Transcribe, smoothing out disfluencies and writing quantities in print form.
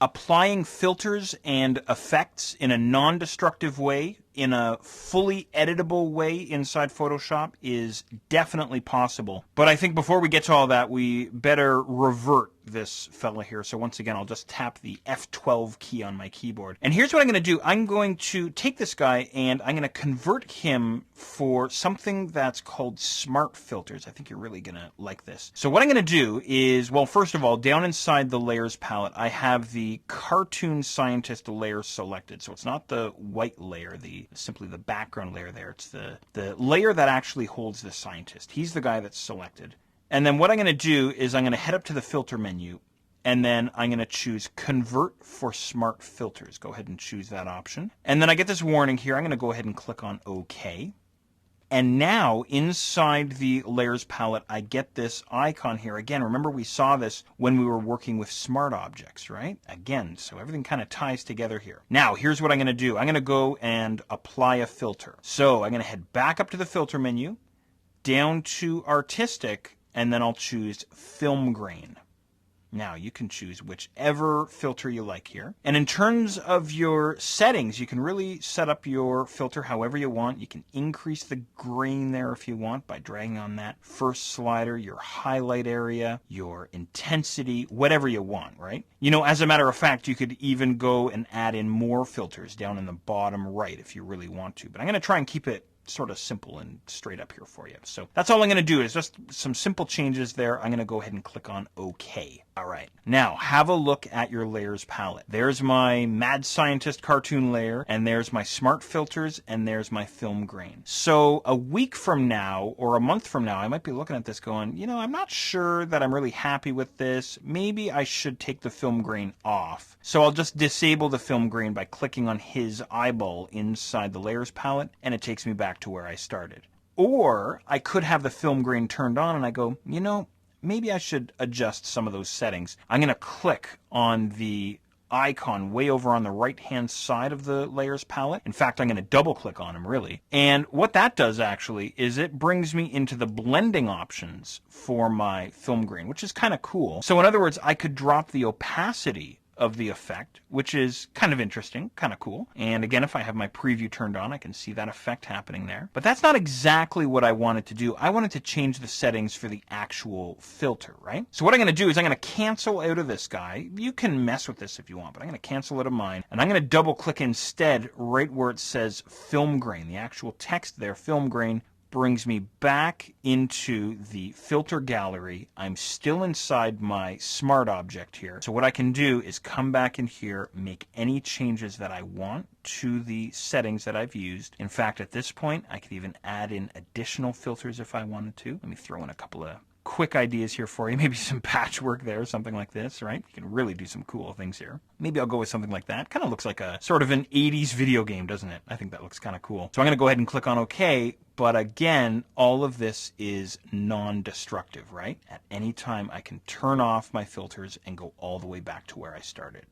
applying filters and effects in a non-destructive way, in a fully editable way inside Photoshop is definitely possible. But I think before we get to all that, we better revert this fella here. So once again, I'll just tap the F12 key on my keyboard. And here's what I'm going to do. I'm going to take this guy and I'm going to convert him for something that's called smart filters. I think you're really going to like this. So what I'm going to do is, well, first of all, down inside the layers palette, I have the Cartoon Scientist layer selected. So it's not the white layer, simply the background layer there. It's the layer that actually holds the scientist. He's the guy that's selected. And then what I'm going to do is I'm going to head up to the filter menu, and then I'm going to choose Convert for Smart Filters. Go ahead and choose that option. And then I get this warning here. I'm going to go ahead and click on OK. And now inside the layers palette, I get this icon here. Again, remember we saw this when we were working with smart objects, right? Again, so everything kind of ties together here. Now, here's what I'm going to do. I'm going to go and apply a filter. So I'm going to head back up to the filter menu, down to Artistic, and then I'll choose Film Grain. Now, you can choose whichever filter you like here. And in terms of your settings, you can really set up your filter however you want. You can increase the grain there if you want by dragging on that first slider, your highlight area, your intensity, whatever you want, right? You know, as a matter of fact, you could even go and add in more filters down in the bottom right if you really want to. But I'm going to try and keep it sort of simple and straight up here for you. So that's all I'm going to do is just some simple changes there. I'm going to go ahead and click on OK. All right. Now, have a look at your layers palette. There's my Mad Scientist cartoon layer, and there's my smart filters, and there's my film grain. So a week from now, or a month from now, I might be looking at this going, you know, I'm not sure that I'm really happy with this. Maybe I should take the film grain off. So I'll just disable the film grain by clicking on his eyeball inside the layers palette, and it takes me back to where I started. Or I could have the film grain turned on, and I go, you know, maybe I should adjust some of those settings. I'm going to click on the icon way over on the right-hand side of the layers palette. In fact, I'm going to double-click on him, really. And what that does, actually, is it brings me into the blending options for my film grain, which is kind of cool. So in other words, I could drop the opacity of the effect, which is kind of interesting, kind of cool. And again, if I have my preview turned on, I can see that effect happening there. But that's not exactly what I wanted to do. I wanted to change the settings for the actual filter, right? So what I'm going to do is I'm going to cancel out of this guy. You can mess with this if you want, but I'm going to cancel out of mine. And I'm going to double click instead right where it says film grain. The actual text there, film grain, brings me back into the filter gallery. I'm still inside my smart object here. So what I can do is come back in here, make any changes that I want to the settings that I've used. In fact, at this point, I could even add in additional filters if I wanted to. Let me throw in a couple of quick ideas here for you. Maybe some patchwork there, something like this, right? You can really do some cool things here. Maybe I'll go with something like that. Kind of looks like a sort of an 80s video game, doesn't it? I think that looks kind of cool. So I'm going to go ahead and click on OK. But again, all of this is non-destructive, right? At any time, I can turn off my filters and go all the way back to where I started.